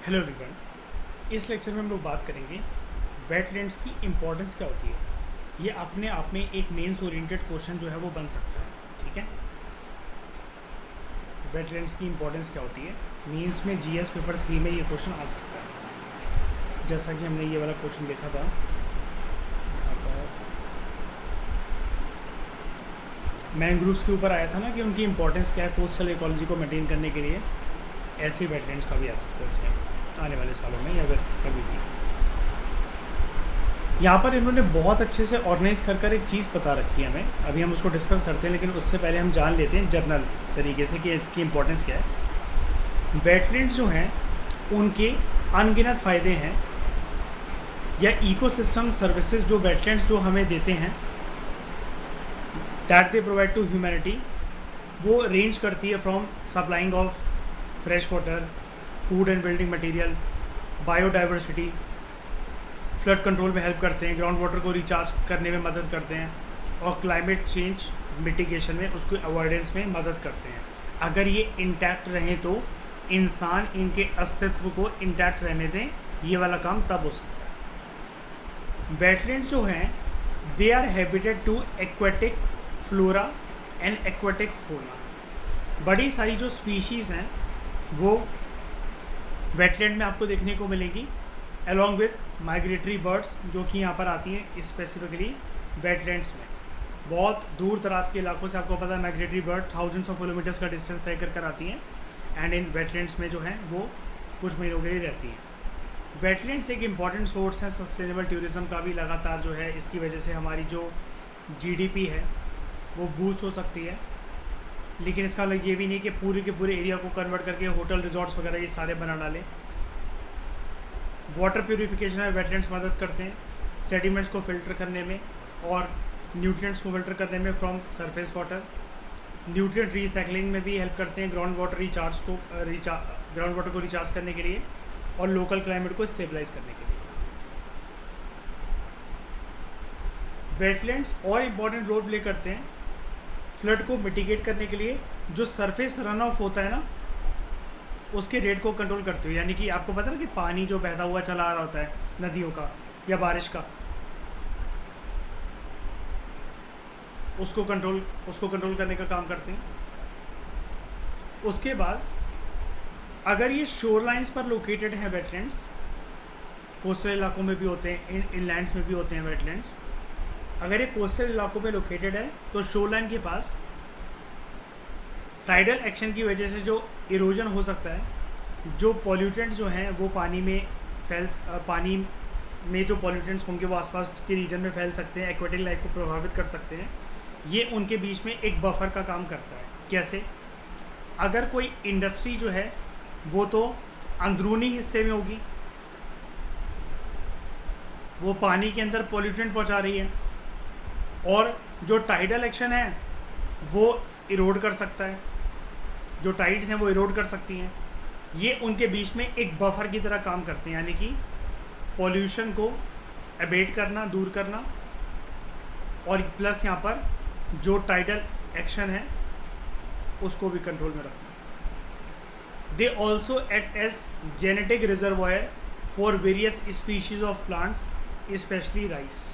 Hello everyone. इस lecture में हम लोग बात करेंगे वेटलैंड्स की इम्पोर्टेंस क्या होती है। ये अपने आप में एक मेंस ओरिएंटेड क्वेश्चन जो है वो बन सकता है। ठीक है, वेटलैंड्स की इम्पोर्टेंस क्या होती है, मेंस में जीएस पेपर 3 में ये क्वेश्चन आ सकता है। जैसा कि हमने ये वाला क्वेश्चन देखा था यहाँ पर, मैंग्रोव्स के ऊपर आया था ना कि उनकी इंपॉर्टेंस क्या है कोस्टल इकोलॉजी को मेंटेन करने के लिए। ऐसे वेटलैंड्स का भी आ सकता है सेम आने वाले सालों में या फिर कभी भी। यहाँ पर इन्होंने बहुत अच्छे से ऑर्गेनाइज कर एक चीज़ बता रखी है हमें, अभी हम उसको डिस्कस करते हैं, लेकिन उससे पहले हम जान लेते हैं जर्नल तरीके से कि इसकी इम्पोर्टेंस क्या है। वेटलैंड्स जो हैं उनके अनगिनत फ़ायदे हैं, या इकोसिस्टम सर्विसेज जो वेटलैंड्स जो हमें देते हैं that they provide to humanity, वो रेंज करती है from supplying of fresh water, food and building material, biodiversity, flood control में हेल्प करते हैं, ग्राउंड वाटर को रिचार्ज करने में मदद करते हैं, और क्लाइमेट चेंज मिटिगेशन में उसको अवॉइडेंस में मदद करते हैं। अगर ये इंटैक्ट रहें तो इंसान इनके अस्तित्व को इंटैक्ट रहने दें, ये वाला काम तब हो सकता है। वेटलैंड्स जो हैं they are habitat to aquatic flora and aquatic fauna. बड़ी सारी जो स्पीशीज़ हैं वो वेटलैंड में आपको देखने को मिलेगी, अलॉन्ग विथ माइग्रेटरी बर्ड्स जो कि यहाँ पर आती हैं स्पेसिफिकली वेटलैंड्स में। बहुत दूर दराज के इलाकों से, आपको पता है migratory bird thousands of kilometres का डिस्टेंस तय कर आती हैं, एंड इन वेटलैंड्स में जो है वो कुछ महीनों के लिए रहती हैं। वेटलैंड्स एक इम्पॉर्टेंट सोर्स है सस्टेनेबल टूरिज़्म का भी, लगातार जो है इसकी वजह से हमारी जो जीडीपी है वो बूस्ट हो सकती है। लेकिन इसका मतलब ये भी नहीं कि पूरे के पूरे एरिया को कन्वर्ट करके होटल रिजॉर्ट्स वगैरह ये सारे बना डालें। वाटर प्यूरिफिकेशन में वेटलैंड्स मदद करते हैं, सेडिमेंट्स को फिल्टर करने में और न्यूट्रिएंट्स को फिल्टर करने में from surface water. Nutrient recycling में भी हेल्प करते हैं, ग्राउंड वाटर को रिचार्ज करने के लिए और लोकल क्लाइमेट को स्टेबलाइज करने के लिए। वेटलैंड्स और इम्पॉर्टेंट रोल प्ले करते हैं फ्लड को मिटिगेट करने के लिए। जो सरफेस रन ऑफ होता है ना उसके रेट को कंट्रोल करते हो, यानी कि आपको पता है ना कि पानी जो बहता हुआ चला आ रहा होता है नदियों का या बारिश का, उसको कंट्रोल करने का काम करते हैं। उसके बाद अगर ये शोर लाइन्स पर लोकेटेड हैं वेटलैंड्स, कोस्टल इलाकों में भी होते हैं, इनलैंड्स में भी होते हैं वेटलैंड्स। अगर ये कोस्टल इलाकों में लोकेटेड है तो शोर लाइन के पास टाइडल एक्शन की वजह से जो इरोजन हो सकता है, जो पॉल्यूटेंट्स जो हैं वो पानी में जो पॉल्यूटेंट्स होंगे वो आसपास के रीजन में फैल सकते हैं, एक्वेटिक लाइफ को प्रभावित कर सकते हैं। ये उनके बीच में एक बफर का काम करता है। कैसे? अगर कोई इंडस्ट्री जो है वो तो अंदरूनी हिस्से में होगी, वो पानी के अंदर पॉल्यूटेंट पहुंचा रही है, और जो टाइडल एक्शन है वो इरोड कर सकता है, जो टाइड्स हैं वो इरोड कर सकती हैं। ये उनके बीच में एक बफर की तरह काम करते हैं, यानी कि पॉल्यूशन को अबेट करना, दूर करना, और प्लस यहाँ पर जो टाइडल एक्शन है उसको भी कंट्रोल में रखना। They also act as genetic reservoir for various species of plants, specially rice.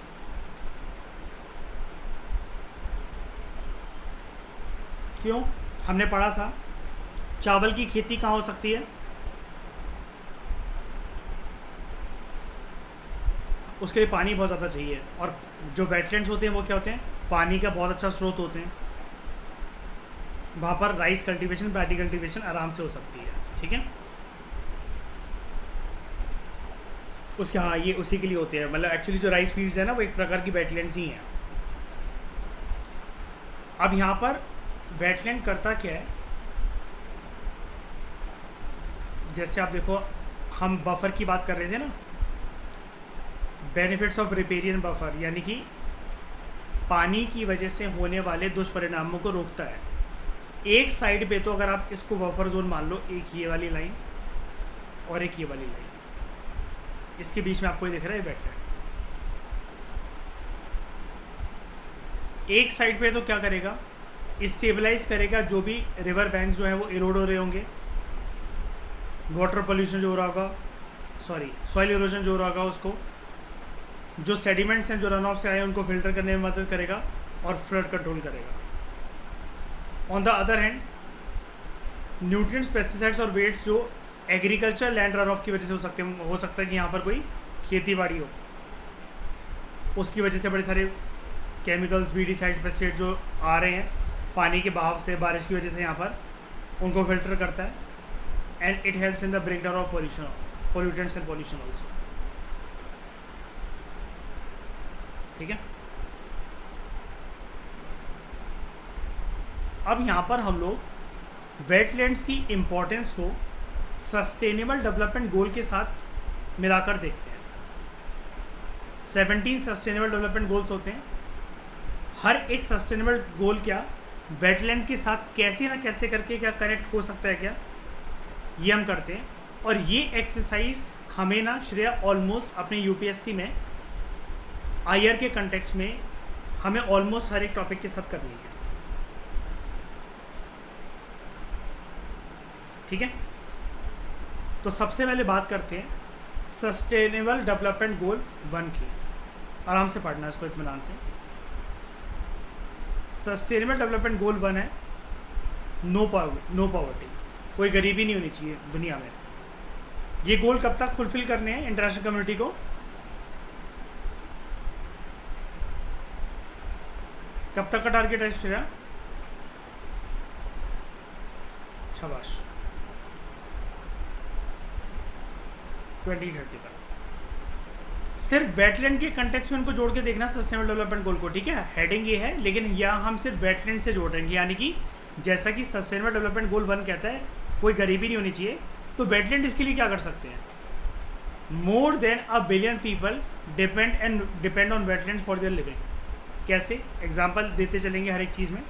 क्यों? हमने पढ़ा था चावल की खेती कहाँ हो सकती है, उसके लिए पानी बहुत ज़्यादा चाहिए, और जो वेटलैंड्स होते हैं वो क्या होते हैं, पानी का बहुत अच्छा स्रोत होते हैं। वहाँ पर राइस कल्टीवेशन, पैडी कल्टीवेशन आराम से हो सकती है। ठीक है, उसके हाँ ये उसी के लिए होते हैं, मतलब एक्चुअली जो राइस फील्ड्स है ना वो एक प्रकार की वेटलैंड्स ही हैं। अब यहाँ पर वेटलैंड करता क्या है, जैसे आप देखो हम बफर की बात कर रहे थे ना, बेनिफिट्स ऑफ रिपेरियन बफर, यानी कि पानी की वजह से होने वाले दुष्परिणामों को रोकता है। एक साइड पे तो अगर आप इसको बफर जोन मान लो, एक ये वाली लाइन और एक ये वाली लाइन, इसके बीच में आपको ये दिख रहा है वेटलैंड। एक साइड पे तो क्या करेगा, स्टेबलाइज करेगा जो भी रिवर बैंक्स जो है वो इरोड हो रहे होंगे, वाटर पोल्यूशन जो हो रहा होगा, सॉइल इरोजन जो हो रहा होगा उसको, जो सेडिमेंट्स हैं जो रन ऑफ से आए उनको फिल्टर करने में मदद करेगा और फ्लड कंट्रोल करेगा। On the other hand nutrients, pesticides और वेट्स जो एग्रीकल्चर लैंड रन ऑफ की वजह से हो सकता है कि यहाँ पर कोई खेती बाड़ी हो, उसकी वजह से बड़े सारे केमिकल्स, वीडिसाइड, पेस्टिसाइड जो आ रहे हैं पानी के बहाव से, बारिश की वजह से यहाँ पर, उनको फिल्टर करता है and it helps in the break down of pollutants and pollution also. ठीक है, अब यहाँ पर हम लोग वेटलैंड्स की इम्पोर्टेंस को सस्टेनेबल डेवलपमेंट गोल के साथ मिलाकर देखते हैं। 17 सस्टेनेबल डेवलपमेंट गोल्स होते हैं। हर एक सस्टेनेबल गोल क्या वेटलैंड के साथ कैसे ना कैसे करके क्या कनेक्ट हो सकता है क्या, ये हम करते हैं। और ये एक्सरसाइज हमें ना श्रेया ऑलमोस्ट अपने यूपीएससी में आईआर के कंटेक्स्ट में हमें ऑलमोस्ट हर एक टॉपिक के साथ करनी है। ठीक है, तो सबसे पहले बात करते हैं सस्टेनेबल डेवलपमेंट गोल 1 की। आराम से पढ़ना इसको इत्मीनान से। सस्टेनेबल डेवलपमेंट गोल 1 है नो पॉवर्टी, कोई गरीबी नहीं होनी चाहिए दुनिया में। ये गोल कब तक फुलफिल करने हैं इंटरनेशनल कम्युनिटी को? कब तक का टारगेट है श्रेया? शाबाश, 2030 तक। सिर्फ वेटलैंड के कंटेक्स्ट में उनको जोड़ के देखना सस्टेनेबल डेवलपमेंट गोल को। ठीक है, हेडिंग ये है, लेकिन यहाँ हम सिर्फ वेटलैंड से जोड़ रहे हैं। यानी कि जैसा कि सस्टेनेबल डेवलपमेंट गोल 1 कहता है कोई गरीबी नहीं होनी चाहिए, तो वेटलैंड इसके लिए क्या कर सकते हैं? More than a billion people depend on wetland for their living. कैसे? एग्जाम्पल देते चलेंगे हर एक चीज़ में।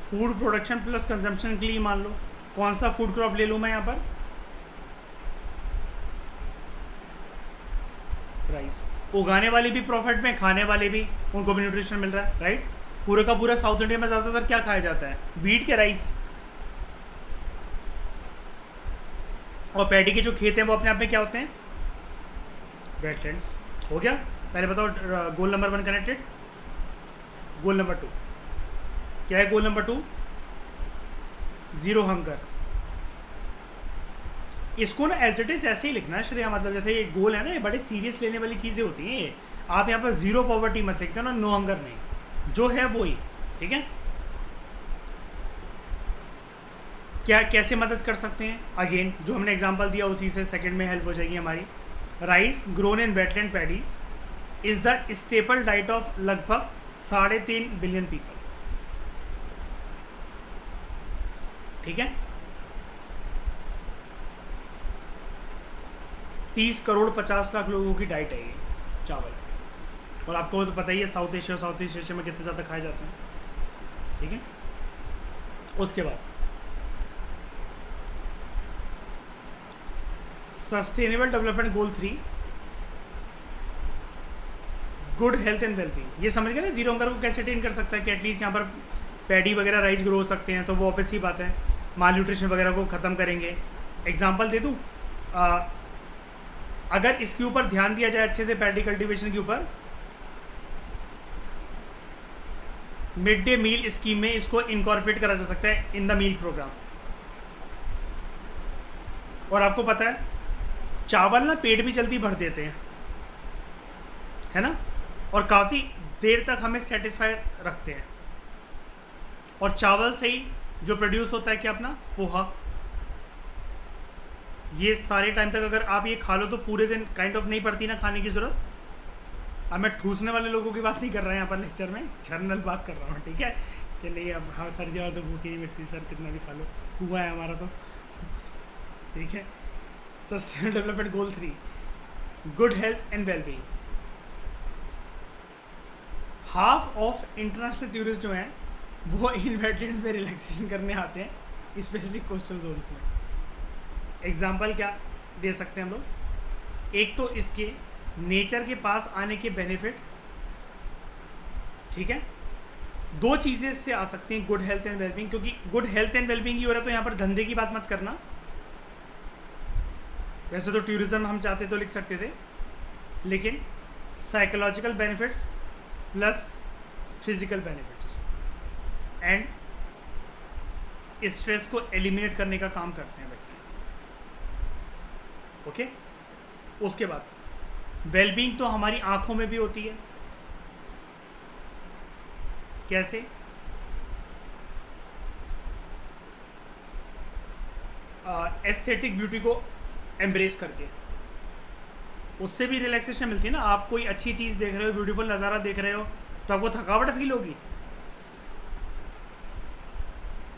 फूड प्रोडक्शन प्लस कंजम्पशन के लिए मान लो, कौन सा फूड क्रॉप ले लूँ मैं यहाँ पर? राइस। उगाने वाले भी प्रॉफिट में, खाने वाले भी, उनको भी न्यूट्रिशन मिल रहा है, राइट। पूरे का पूरा साउथ इंडिया में ज़्यादातर क्या खाया जाता है? वीट के राइस। और पैडी के जो खेत हैं वो अपने आप में क्या होते हैं? वेटलैंड्स। हो गया। पहले बताओ goal number 1 connected. Goal number 2 क्या है? Goal number 2 zero hunger. इसको ना एज इट इज ऐसे ही लिखना है श्रेया, मतलब जैसे ये गोल है ना, ये बड़े सीरियस लेने वाली चीज़ें होती हैं ये। आप यहाँ पर जीरो पॉवर्टी मत लिखते हो ना, नो हंगर नहीं, जो है वो ही। ठीक है, क्या कैसे मदद कर सकते हैं? अगेन जो हमने एग्जांपल दिया उसी से सेकंड में हेल्प हो जाएगी हमारी। Rice grown in wetland paddies is the staple diet of लगभग 3.5 बिलियन पीपल। ठीक है, 30 करोड़ 50 लाख लोगों की डाइट है ये चावल। और आपको तो पता ही है साउथ ईस्ट एशिया में कितने ज़्यादा खाए जाते हैं। ठीक है, उसके बाद sustainable development goal 3 good health and wellbeing. ये समझ गए ना जीरो हंगर को कैसे अटेन कर सकता है कि एटलीस्ट यहाँ पर पैडी वगैरह राइस ग्रो हो सकते हैं, तो वो ऑब्वियस ही बात है माल न्यूट्रिशन वगैरह को ख़त्म करेंगे। एग्जांपल दे दूँ, अगर इसके ऊपर ध्यान दिया जाए अच्छे से, पैडी कल्टीवेशन के ऊपर, मिड डे मील स्कीम में इसको इनकॉर्पोरेट करा जा सकता है इन द मील प्रोग्राम। और आपको पता है चावल ना पेट भी जल्दी भर देते हैं, है ना, और काफ़ी देर तक हमें सेटिस्फाई रखते हैं। और चावल से ही जो प्रोड्यूस होता है क्या अपना पोहा, ये सारे टाइम तक अगर आप ये खा लो तो पूरे दिन काइंड ऑफ नहीं पड़ती ना खाने की ज़रूरत। अब मैं ठूसने वाले लोगों की बात नहीं कर रहा है यहाँ पर लेक्चर में, जनरल बात कर रहा हूँ। ठीक है, कि नहीं अब हाँ सर्दी वाला तो भूखी नहीं मिटती सर, कितना भी खा लो, कुआ है हमारा तो। ठीक है, sustainable development goal 3 good health and wellbeing. Half of international tourist जो हैं वो इन वेटलैंड्स में रिलैक्सेशन करने आते हैं, स्पेशली कोस्टल जोन्स में। एग्जाम्पल क्या दे सकते हैं हम लोग? एक तो इसके नेचर के पास आने के बेनिफिट, ठीक है, दो चीज़ें इससे आ सकती हैं, गुड हेल्थ एंड वेलबींग, क्योंकि गुड हेल्थ एंड वेलबींग ही हो रहा है तो यहाँ पर धंधे की बात मत करना। वैसे तो टूरिज्म हम चाहते तो लिख सकते थे, लेकिन psychological benefits plus physical benefits and stress को एलिमिनेट करने का काम करते हैं बच्चे। ओके, उसके बाद वेलबींग तो हमारी आंखों में भी होती है। कैसे? एस्थेटिक ब्यूटी को एम्ब्रेस करके, उससे भी रिलैक्सेशन मिलती है ना। आप कोई अच्छी चीज़ देख रहे हो, ब्यूटीफुल नज़ारा देख रहे हो, तो आपको थकावट फील होगी।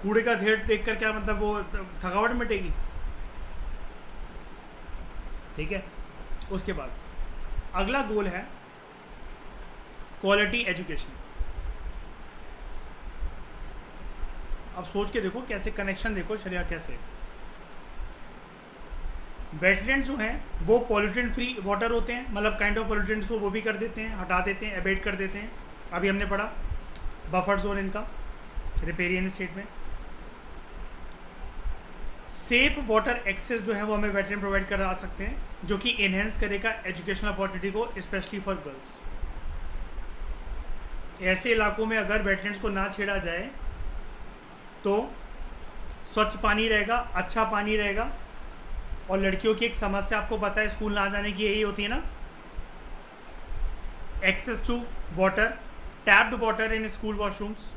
कूड़े का ढेर देख कर क्या मतलब वो थकावट मिटेगी? ठीक है। उसके बाद अगला गोल है क्वालिटी एजुकेशन। अब सोच के देखो, कैसे कनेक्शन देखो शरिया कैसे। वेटलैंड जो हैं वो पॉल्यूटेंट फ्री वाटर होते हैं, मतलब काइंड ऑफ पॉल्यूटेंट्स को वो भी कर देते हैं, हटा देते हैं, एबेट कर देते हैं। अभी हमने पढ़ा बफर जोन इनका रिपेरियन स्टेट में। सेफ वाटर एक्सेस जो है वो हमें वेटलैंड प्रोवाइड करा सकते हैं, जो कि इन्हेंस करेगा एजुकेशनल अपॉर्चुनिटी को, स्पेशली फॉर गर्ल्स। ऐसे इलाकों में अगर वेटलैंड्स को ना छेड़ा जाए तो स्वच्छ पानी रहेगा, अच्छा पानी रहेगा। और लड़कियों की एक समस्या आपको पता है स्कूल ना जाने की, यही होती है ना, access to water, tapped water in school washrooms.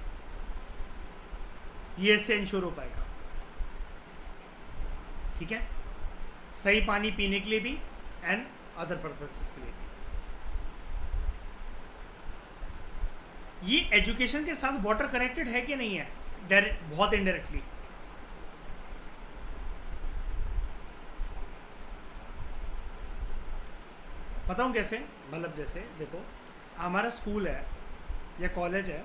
ये इससे इंश्योर हो पाएगा। ठीक है, सही पानी पीने के लिए भी एंड अदर पर्पसेस के लिए भी। ये एजुकेशन के साथ वाटर कनेक्टेड है कि नहीं है? बहुत इनडायरेक्टली। बताऊँ कैसे? मतलब जैसे देखो, हमारा स्कूल है या कॉलेज है,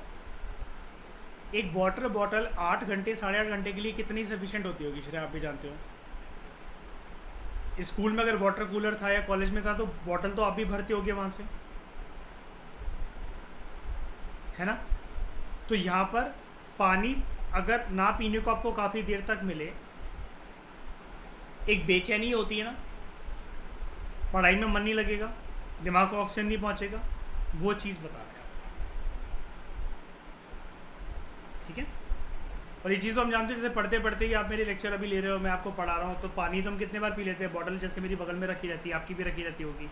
एक वाटर बॉटल 8 घंटे 8.5 घंटे के लिए कितनी सफिशिएंट होती होगी श्रेया, आप भी जानते हो। स्कूल में अगर वाटर कूलर था या कॉलेज में था तो बॉटल तो आप भी भरते होगे वहाँ से, है ना। तो यहाँ पर पानी अगर ना पीने को आपको काफ़ी देर तक मिले, एक बेचैनी होती है ना, पढ़ाई में मन नहीं लगेगा, दिमाग को ऑक्सीजन नहीं पहुँचेगा, वो चीज़ बता रहे हैं। ठीक है। और ये चीज़ तो हम जानते हैं, जैसे पढ़ते पढ़ते ही आप मेरे लेक्चर अभी ले रहे हो, मैं आपको पढ़ा रहा हूँ, तो पानी तो हम कितने बार पी लेते हैं। बॉटल जैसे मेरी बगल में रखी रहती है, आपकी भी रखी रहती होगी।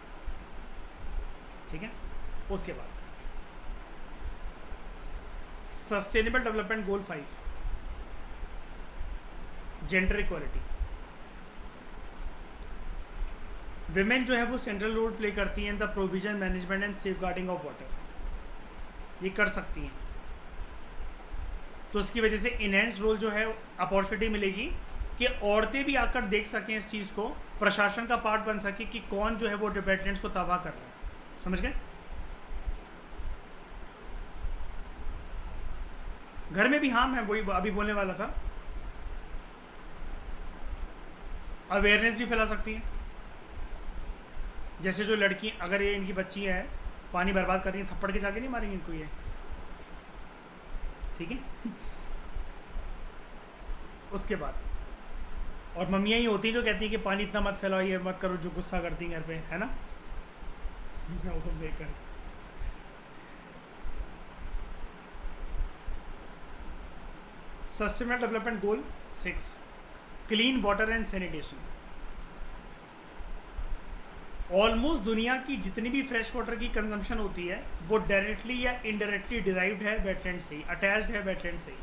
ठीक है। उसके बाद sustainable development goal 5, gender equality. Women जो है वो सेंट्रल रोल प्ले करती हैं in the provision, management and safeguarding of water. ये कर सकती हैं, तो उसकी वजह से इनहेंस रोल जो है अपॉर्चुनिटी मिलेगी कि औरतें भी आकर देख सकें इस चीज़ को, प्रशासन का पार्ट बन सके कि कौन जो है वो वेटलैंड्स को तबाह कर रहा है। समझ गए? घर में भी, हाँ मैं वही अभी बोलने वाला था, अवेयरनेस भी फैला सकती है। जैसे जो लड़की, अगर ये इनकी बच्ची है पानी बर्बाद कर रही है, थप्पड़ के जाके नहीं मारेंगे इनको ये। ठीक है। उसके बाद और मम्मियाँ ही होती हैं जो कहती हैं कि पानी इतना मत फैलाओ, ये मत करो, जो गुस्सा करती हैं घर पे, है ना। Sustainable development goal 6, clean water and sanitation. Almost दुनिया की जितनी भी फ्रेश वाटर की कंजम्पशन होती है वो डायरेक्टली या इनडायरेक्टली डिराइव्ड है वेटलैंड से ही, अटैच्ड है वेटलैंड से ही।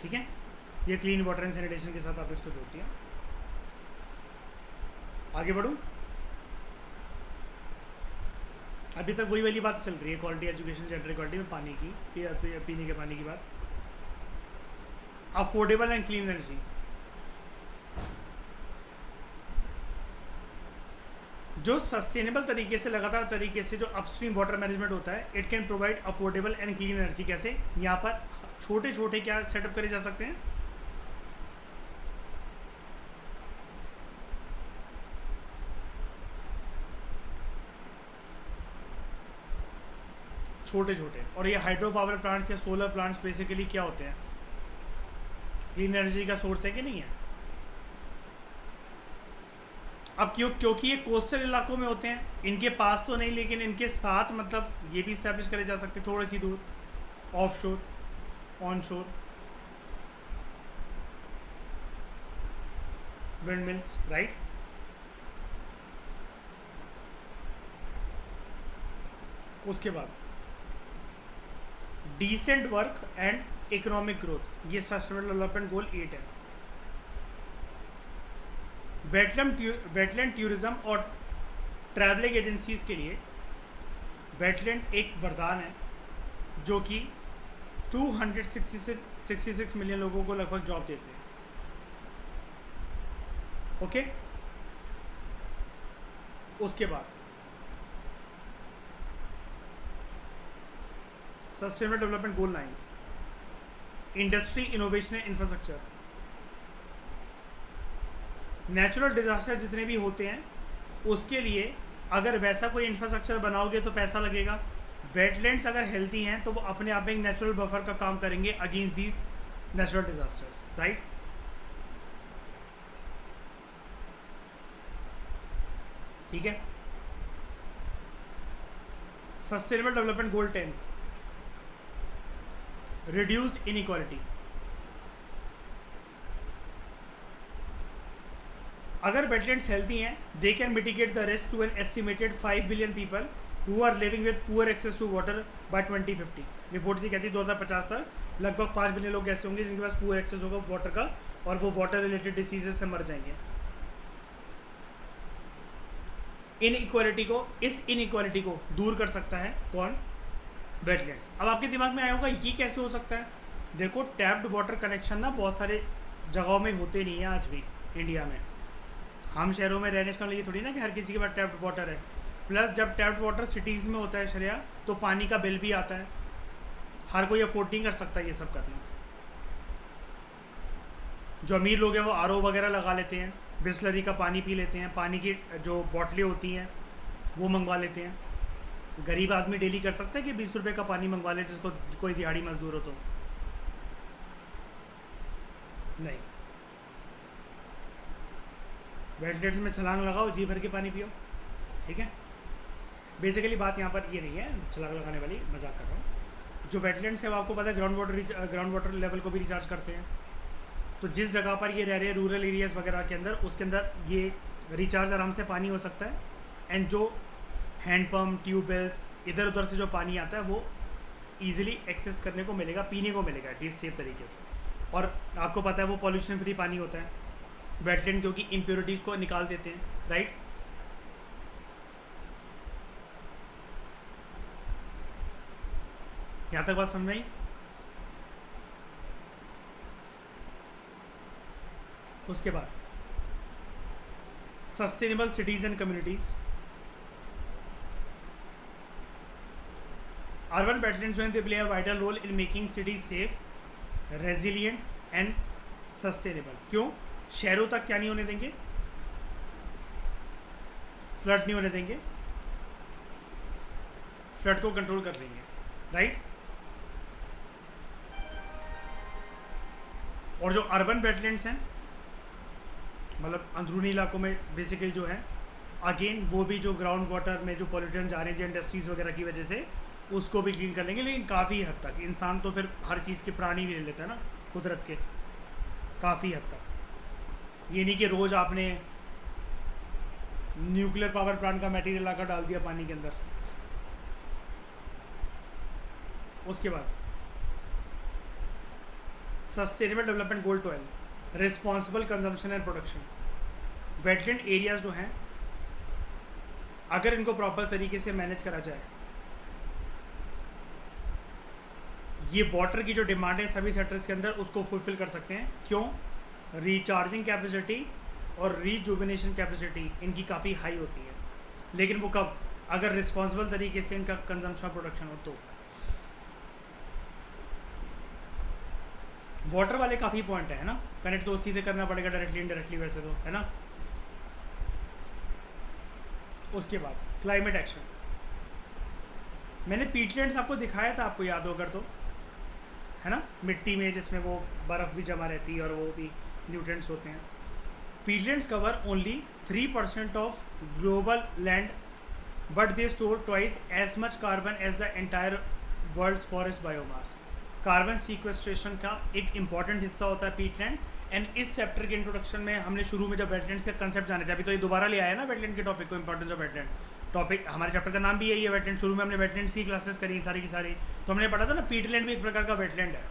ठीक है। ये क्लीन वाटर एंड सैनिटेशन के साथ आप इसको जोड़ दिया। आगे बढ़ूं? अभी तक वही वाली बात चल रही है, क्वालिटी एजुकेशन, जेंडर इक्वालिटी में पानी की, पीने के पानी की बात। Affordable and clean energy. जो सस्टेनेबल तरीके से, लगातार तरीके से जो अपस्ट्रीम वाटर मैनेजमेंट होता है, it can provide affordable and clean energy. कैसे? यहाँ पर छोटे छोटे क्या सेटअप करे जा सकते हैं? छोटे छोटे। और ये हाइड्रो पावर प्लांट्स या सोलर प्लांट्स बेसिकली क्या होते हैं, क्लीन एनर्जी का सोर्स है कि नहीं है। अब क्योंकि ये कोस्टल इलाकों में होते हैं, इनके पास तो नहीं, लेकिन इनके साथ मतलब ये भी इस्टेब्लिश करे जा सकते थोड़ी सी दूर, ऑफ शोर, ऑन शोर विंड मिल्स, राइट। उसके बाद decent work and economic growth, ये सस्टेनेबल डेवलपमेंट गोल 8 है। वेटलैंड टूरिज्म और ट्रैवलिंग एजेंसीज के लिए वेटलैंड एक वरदान है, जो कि 266 मिलियन लोगों को लगभग जॉब देते हैं। ओके, उसके बाद sustainable development goal 9, industry, innovation and infrastructure. Natural disaster जितने भी होते हैं उसके लिए अगर वैसा कोई इंफ्रास्ट्रक्चर बनाओगे तो पैसा लगेगा। वेटलैंड्स अगर हेल्थी हैं तो वो अपने आप में एक नेचुरल बफर का काम करेंगे against these natural disasters, right. ठीक है। Sustainable development goal 10, reduced inequality. अगर वेटलैंड्स हेल्थी हैं, they can mitigate the risk to an estimated 5 billion people who are living with poor access to water by 2050। Report से कहती है 2050 तक लगभग 5 billion लोग ऐसे होंगे जिनके पास पुअर एक्सेस होगा वाटर का, और वो वाटर रिलेटेड डिसीजेज से मर जाएंगे। इस इनइक्वालिटी को दूर कर सकता है कौन? वेटलैंड्स। अब आपके दिमाग में आया होगा ये कैसे हो सकता है। देखो, टैप्ड वाटर कनेक्शन ना बहुत सारे जगहों में होते नहीं है आज भी इंडिया में। हम शहरों में रहने का लिए थोड़ी ना कि हर किसी के पास टैप्ड वाटर है। प्लस जब टैप्ड वाटर सिटीज़ में होता है श्रेया, तो पानी का बिल भी आता है, हर कोई अफोर्ड नहीं कर सकता ये सब करना। जो अमीर लोग हैं वो आरओ वगैरह लगा लेते हैं, बिस्लरी का पानी पी लेते हैं, पानी की जो बॉटलें होती हैं वो मंगवा लेते हैं। गरीब आदमी डेली कर सकता है कि 20 रुपये का पानी मंगवा ले, जिसको कोई दिहाड़ी मजदूर हो तो नहीं। वेटलैंड्स में छलांग लगाओ, जी भर के पानी पियो, ठीक है। बेसिकली बात यहाँ पर ये नहीं है छलांग लगाने वाली, मजाक कर रहा हूँ। जो वेटलैंड्स है वो आपको पता है ग्राउंड वाटर लेवल को भी रिचार्ज करते हैं। तो जिस जगह पर ये रह रहे हैं रूरल एरियाज़ वगैरह के अंदर, उसके अंदर ये रिचार्ज आराम से पानी हो सकता है। एंड जो हैंडपम्प, ट्यूबवेल्स, इधर उधर से जो पानी आता है वो ईजिली एक्सेस करने को मिलेगा, पीने को मिलेगा एटलीस्ट सेफ तरीके से। और आपको पता है वो पॉल्यूशन फ्री पानी होता है। वेटलैंड क्योंकि इम्प्योरिटीज़ को निकाल देते हैं, राइट। यहाँ तक बात समझ में आई? उसके बाद sustainable cities and communities. Urban wetlands जो है they play a vital role in making cities safe, resilient and sustainable. क्यों? शहरों तक क्या नहीं होने देंगे? फ्लड नहीं होने देंगे, फ्लड को कंट्रोल कर लेंगे, राइट। और जो अर्बन वेटलैंड्स हैं, मतलब अंदरूनी इलाकों में बेसिकली जो है, अगेन वो भी जो ग्राउंड वाटर में जो पॉल्यूशन जा रहे हैं जो इंडस्ट्रीज़ वगैरह की वजह से, उसको भी क्लीन कर लेंगे। लेकिन काफ़ी हद तक इंसान तो फिर हर चीज़ के प्राणी भी ले लेता है ना कुदरत के, काफ़ी हद तक। ये नहीं कि रोज़ आपने न्यूक्लियर पावर प्लांट का मटेरियल लाकर डाल दिया पानी के अंदर। उसके बाद sustainable development goal 12, responsible consumption and production. Wetland areas जो हैं, अगर इनको प्रॉपर तरीके से मैनेज करा जाए, ये वाटर की जो डिमांड है सभी सेक्टर्स के अंदर उसको फुलफिल कर सकते हैं। क्यों? रिचार्जिंग कैपेसिटी और रीजुविनेशन कैपेसिटी इनकी काफ़ी हाई होती है। लेकिन वो कब? अगर रिस्पॉन्सिबल तरीके से इनका कंजम्पशन प्रोडक्शन हो तो। वाटर वाले काफ़ी पॉइंट है ना, कनेक्ट तो सीधे करना पड़ेगा डायरेक्टली इनडायरेक्टली वैसे तो, है ना। उसके बाद क्लाइमेट एक्शन। मैंने पीटलैंड्स आपको दिखाया था, आपको याद हो अगर तो, है ना, मिट्टी में जिसमें वो बर्फ़ भी जमा रहती है और वो भी न्यूट्रिएंट्स होते हैं। Peatlands cover only 3% of global land, but they store twice as much carbon as the entire world forest biomass. Carbon sequestration का एक इंपॉर्टेंट हिस्सा होता है पीटलैंड। एंड इस चैप्टर के इंट्रोडक्शन में हमने शुरू में जब वेटलैंड्स का कंसेप्ट जाने थे, अभी तो ये दोबारा ले आया ना वेटलैंड के टॉपिक को, इंपॉर्टेंस ऑफ वेटलैंड टॉपिक, हमारे चैप्टर का नाम भी यही है वेटलैंड। शुरू में हमने वेटलैंड्स की क्लासेस करी सारी की सारी, तो हमने पढ़ा था ना पीटलैंड भी एक प्रकार का वेटलैंड है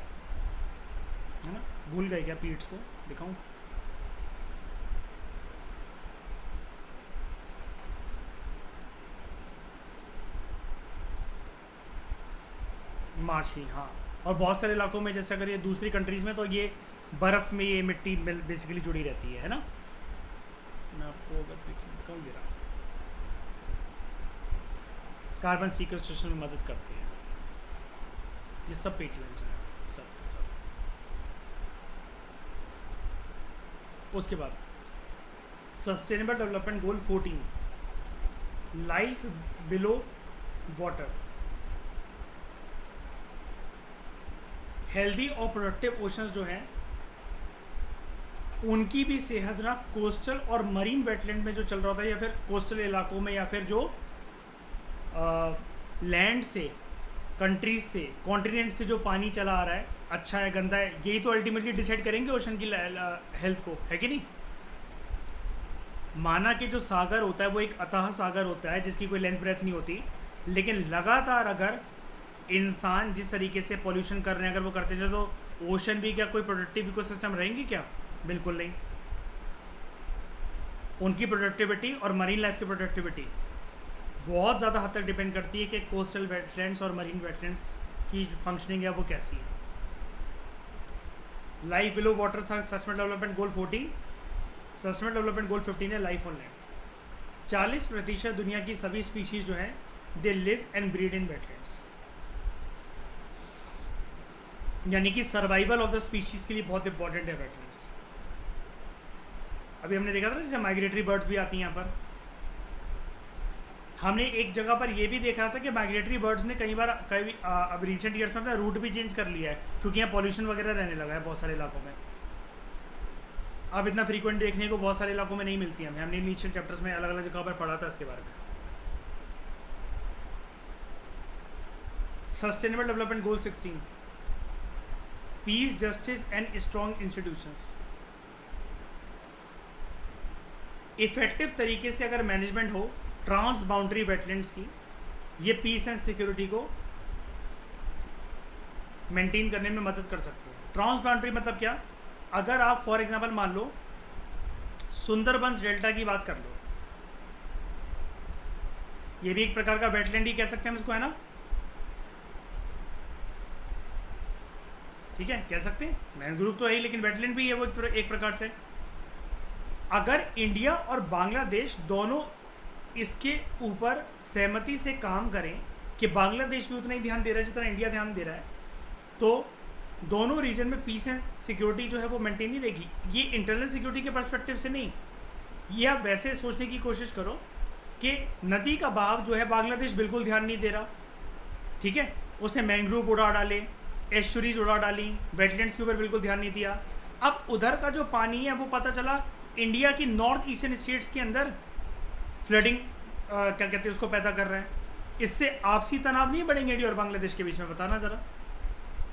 ना। भूल गए क्या पीट्स को दिखाऊं? मार्शी, हाँ। और बहुत सारे इलाकों में, जैसे अगर ये दूसरी कंट्रीज़ में, तो ये बर्फ़ में ये मिट्टी बेसिकली जुड़ी रहती है ना। मैं आपको अगर दिखाऊँ, गिरा कार्बन सीक्वेस्ट्रेशन में मदद करती है। ये सब पीटलैंड्स हैं, सब के सब। उसके बाद सस्टेनेबल डेवलपमेंट गोल 14, लाइफ बिलो वाटर। हेल्दी और प्रोडक्टिव ओशंस जो हैं उनकी भी सेहत ना कोस्टल और मरीन वेटलैंड में जो चल रहा होता है, या फिर कोस्टल इलाकों में, या फिर जो लैंड से, कंट्रीज से, कॉन्टिनेंट से जो पानी चला आ रहा है, अच्छा है गंदा है, यही तो अल्टीमेटली डिसाइड करेंगे ओशन की हेल्थ को, है कि नहीं। माना कि जो सागर होता है वो एक अथाह सागर होता है जिसकी कोई लेंथ ब्रेथ नहीं होती, लेकिन लगातार अगर इंसान जिस तरीके से पॉल्यूशन कर रहे हैं अगर वो करते जाए, तो ओशन भी क्या कोई प्रोडक्टिव इकोसिस्टम रहेंगे क्या? बिल्कुल नहीं। उनकी प्रोडक्टिविटी और मरीन लाइफ की प्रोडक्टिविटी बहुत ज़्यादा हद तक डिपेंड करती है कि कोस्टल वेटलैंड्स और मरीन वेटलैंड्स की फंक्शनिंग है वो कैसी है। लाइफ बिलो वाटर था सस्टेनेबल डेवलपमेंट गोल 14, सस्टेनेबल डेवलपमेंट गोल 15 है लाइफ ऑन लैंड। 40% दुनिया की सभी स्पीशीज़ जो हैं they live and breed in wetlands, यानी कि सर्वाइवल ऑफ द स्पीशीज़ के लिए बहुत इंपॉर्टेंट है वेटलैंड्स। अभी हमने देखा था ना, जैसे माइग्रेटरी बर्ड्स भी आती हैं यहाँ पर। हमने एक जगह पर ये भी देखा था कि माइग्रेटरी बर्ड्स ने कई अब रिसेंट ईयर्स में अपना रूट भी चेंज कर लिया है, क्योंकि यहाँ पॉल्यूशन वगैरह रहने लगा है बहुत सारे इलाकों में। अब इतना फ्रीक्वेंट देखने को बहुत सारे इलाकों में नहीं मिलती है। हमने इनिशियल चैप्टर्स में अलग अलग जगह पर पढ़ा था इसके बारे में। Sustainable development goal 16, peace, justice and strong institutions. Effective तरीके से अगर मैनेजमेंट हो ट्रांस बाउंड्री वेटलैंड्स की, ये पीस एंड सिक्योरिटी को मेंटेन करने में मदद कर सकते हैं। ट्रांस बाउंड्री मतलब क्या? अगर आप फॉर एग्जांपल मान लो सुंदरबंस डेल्टा की बात कर लो, ये भी एक प्रकार का वेटलैंड ही कह सकते हैं हम इसको, है ना, ठीक है, कह सकते हैं। मैंग्रोव तो है ही, लेकिन वेटलैंड भी है वो एक प्रकार से। अगर इंडिया और बांग्लादेश दोनों इसके ऊपर सहमति से काम करें कि बांग्लादेश भी उतना ही ध्यान दे रहा है जितना इंडिया ध्यान दे रहा है, तो दोनों रीजन में पीस एंड सिक्योरिटी जो है वो मेंटेन नहीं रहेगी। ये इंटरनल सिक्योरिटी के पर्सपेक्टिव से नहीं, ये आप वैसे सोचने की कोशिश करो कि नदी का बहाव जो है बांग्लादेश बिल्कुल ध्यान नहीं दे रहा, ठीक है, उसने मैंग्रोव उड़ा डाले, एस्चुरीज उड़ा डाली, वेटलैंड्स के ऊपर बिल्कुल ध्यान नहीं दिया। अब उधर का जो पानी है वो पता चला इंडिया की नॉर्थ ईस्टर्न स्टेट्स के अंदर फ्लडिंग क्या कहते हैं उसको पैदा कर रहा है। इससे आपसी तनाव नहीं बढ़ेंगे इंडिया और बांग्लादेश के बीच में? बताना ज़रा।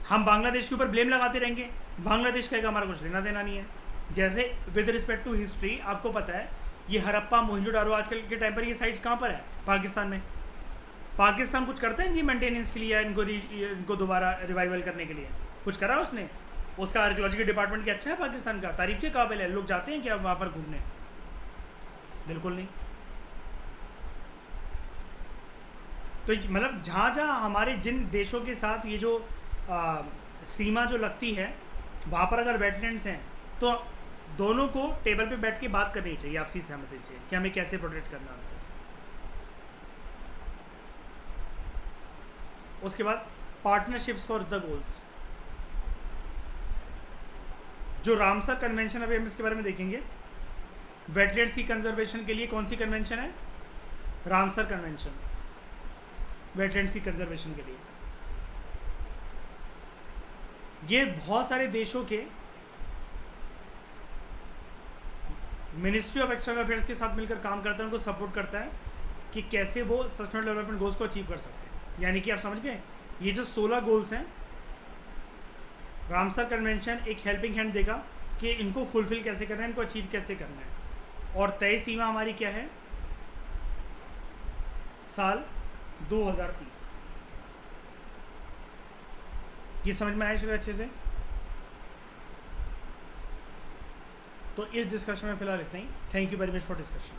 हम बांग्लादेश के ऊपर ब्लेम लगाते रहेंगे, बांग्लादेश कहेगा हमारा कुछ लेना देना नहीं है। जैसे विद रिस्पेक्ट टू हिस्ट्री आपको पता है ये हरप्पा मोहनजोदारो आजकल के टाइम पर ये साइट्स कहाँ पर है? पाकिस्तान में। पाकिस्तान कुछ करते हैं इनकी मेंटेनेंस के लिए या इनको दोबारा रिवाइवल करने के लिए? कुछ करा उसने? उसका आर्कियोलॉजिकल डिपार्टमेंट क्या अच्छा है पाकिस्तान का? तारीफ के काबिल है? लोग जाते हैं क्या वहाँ पर घूमने? बिल्कुल नहीं। तो मतलब जहाँ जहाँ हमारे जिन देशों के साथ ये जो सीमा जो लगती है वहाँ पर अगर वेटलैंड्स हैं तो दोनों को टेबल पे बैठ के बात करनी चाहिए आपसी सहमति से कि हमें कैसे प्रोटेक्ट करना है। उसके बाद पार्टनरशिप्स फॉर द गोल्स, जो रामसर कन्वेंशन, अभी हम इसके बारे में देखेंगे। वेटलैंड्स की कंजर्वेशन के लिए कौन सी कन्वेंशन है? Ramsar convention. वेटलैंड्स की कंजर्वेशन के लिए। ये बहुत सारे देशों के मिनिस्ट्री ऑफ एक्सटर्नल अफेयर्स के साथ मिलकर काम करता है, उनको सपोर्ट करता है कि कैसे वो सस्टेनेबल डेवलपमेंट गोल्स को अचीव कर सकते हैं। यानी कि आप समझ गए, ये जो 16 गोल्स हैं, रामसर कन्वेंशन एक हेल्पिंग हैंड देगा कि इनको फुलफिल कैसे करना है, इनको अचीव कैसे करना है। और तय सीमा हमारी क्या है? साल 2030। ये समझ में आया शायद अच्छे से? तो इस डिस्कशन में फिलहाल इतना ही। Thank you very much for discussion.